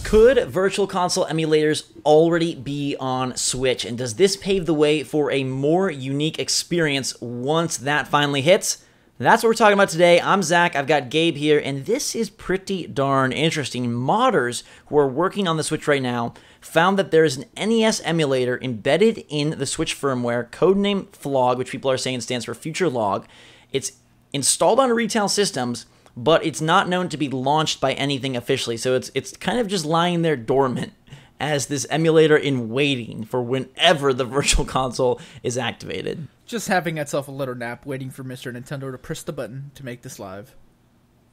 Could Virtual Console emulators already be on Switch? And does this pave the way for a more unique experience once that finally hits? That's what we're talking about today. I'm Zach, I've got Gabe here, and this is pretty darn interesting. Modders who are working on the Switch right now found that there is an NES emulator embedded in the Switch firmware, codenamed FLOG, which people are saying stands for Future Log. It's installed on retail systems, but it's not known to be launched by anything officially, so it's kind of just lying there dormant as this emulator in waiting for whenever the Virtual Console is activated. Just having itself a little nap, waiting for Mr. Nintendo to press the button to make this live.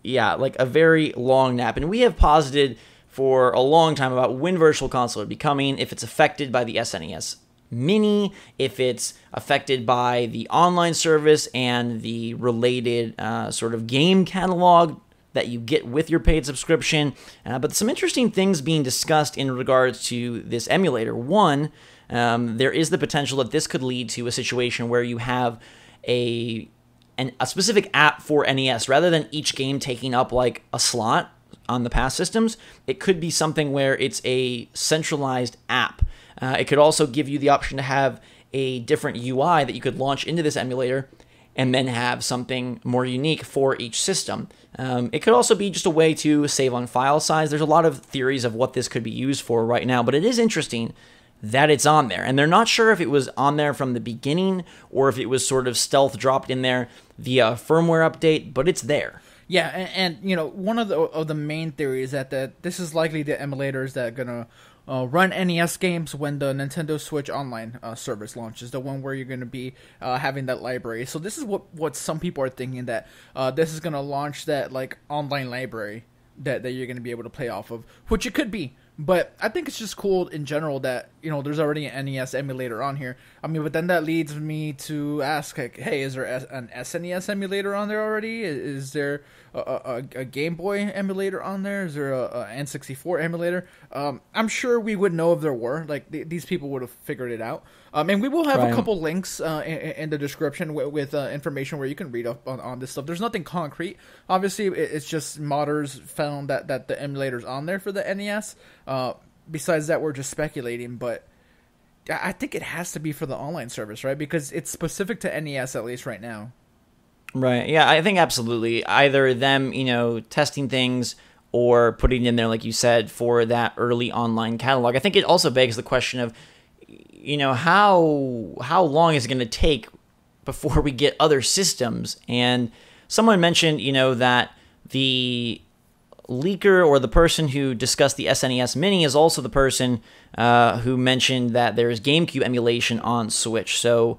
Yeah, like a very long nap. And we have posited for a long time about when Virtual Console would be coming, if it's affected by the SNES Mini, if it's affected by the online service and the related sort of game catalog that you get with your paid subscription. But some interesting things being discussed in regards to this emulator. One, there is the potential that this could lead to a situation where you have a specific app for NES. Rather than each game taking up like a slot on the past systems, it could be something where it's a centralized app. It could also give you the option to have a different UI that you could launch into this emulator and then have something more unique for each system. It could also be just a way to save on file size. There's a lot of theories of what this could be used for right now, but it is interesting that it's on there. And they're not sure if it was on there from the beginning or if it was sort of stealth dropped in there via firmware update, but it's there. Yeah, and you know, one of the main theories that this is likely the emulators that are gonna run NES games when the Nintendo Switch Online service launches, the one where you're gonna be having that library. So this is what some people are thinking, that this is gonna launch that like online library that you're gonna be able to play off of, which it could be. But I think it's just cool in general that, you know, there's already an NES emulator on here. I mean, but then that leads me to ask, like, hey, is there an SNES emulator on there already? Is there a Game Boy emulator on there? Is there a N64 emulator? I'm sure we would know if there were. Like, these people would have figured it out. And we will have a couple links in the description with information where you can read up on this stuff. There's nothing concrete. Obviously, it's just modders found that the emulator's on there for the NES. Besides that, we're just speculating, but I think it has to be for the online service, right? Because it's specific to NES, at least right now. Right, yeah, I think absolutely. Either them, you know, testing things or putting it in there, like you said, for that early online catalog. I think it also begs the question of, you know, how long is it going to take before we get other systems? And someone mentioned, you know, that the leaker or the person who discussed the SNES Mini is also the person who mentioned that there is GameCube emulation on Switch. So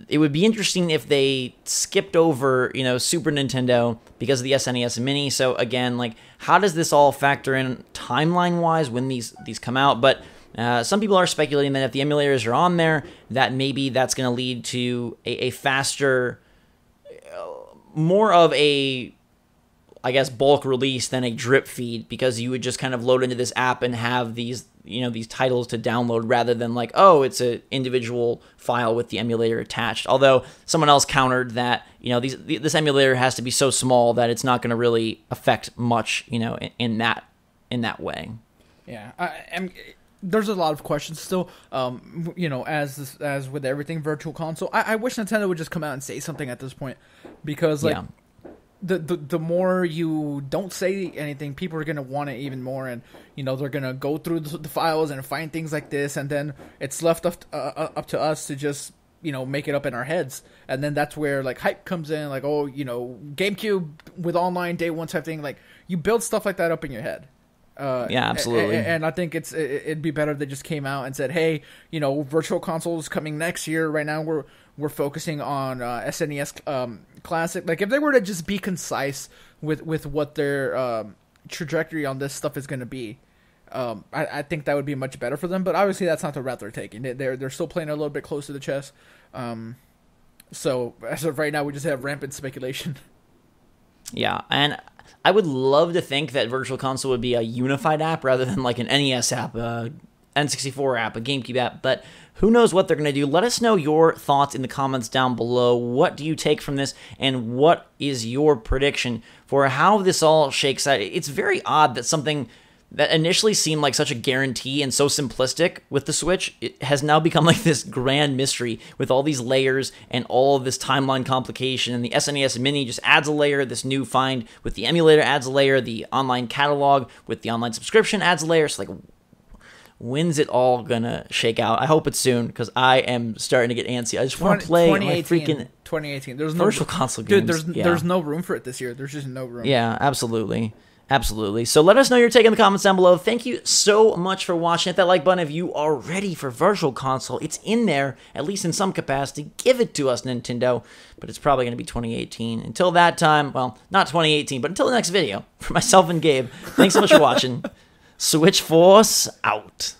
it would be interesting if they skipped over, you know, Super Nintendo because of the SNES Mini. So again, like, how does this all factor in timeline-wise when these come out? But some people are speculating that if the emulators are on there, that maybe that's going to lead to a faster, more of a, I guess, bulk release than a drip feed, because you would just kind of load into this app and have these, you know, these titles to download rather than like, oh, it's an individual file with the emulator attached. Although someone else countered that, you know, this emulator has to be so small that it's not going to really affect much, you know, in that way. Yeah, there's a lot of questions still. You know, as with everything Virtual Console, I wish Nintendo would just come out and say something at this point, because like. Yeah. The more you don't say anything, people are going to want it even more, and you know, they're going to go through the files and find things like this, and then it's left up to us to just, you know, make it up in our heads. And then that's where like hype comes in, like, oh, you know, GameCube with online day one type thing. Like, you build stuff like that up in your head. Yeah, absolutely. And I think it'd be better if they just came out and said, hey, you know, Virtual Console is coming next year. Right now we're focusing on SNES Classic. Like, if they were to just be concise with what their trajectory on this stuff is going to be, I think that would be much better for them. But obviously that's not the route they're taking. They're still playing a little bit close to the chest. So as of right now, we just have rampant speculation. Yeah, and I would love to think that Virtual Console would be a unified app rather than like an NES app, a N64 app, a GameCube app, but who knows what they're going to do. Let us know your thoughts in the comments down below. What do you take from this, and what is your prediction for how this all shakes out? It's very odd that something that initially seemed like such a guarantee and so simplistic with the Switch, it has now become like this grand mystery with all these layers and all of this timeline complication. And the SNES Mini just adds a layer. This new find with the emulator adds a layer. The online catalog with the online subscription adds a layer. So, like, when's it all gonna shake out? I hope it's soon, because I am starting to get antsy. I just want to play my freaking 2018. There's virtual console games. Dude, there's no room for it this year. There's just no room. Yeah, absolutely. Absolutely. So let us know your take in the comments down below. Thank you so much for watching. Hit that like button if you are ready for Virtual Console. It's in there, at least in some capacity. Give it to us, Nintendo. But it's probably going to be 2018. Until that time, well, not 2018, but until the next video. For myself and Gabe, thanks so much for watching. Switch Force out.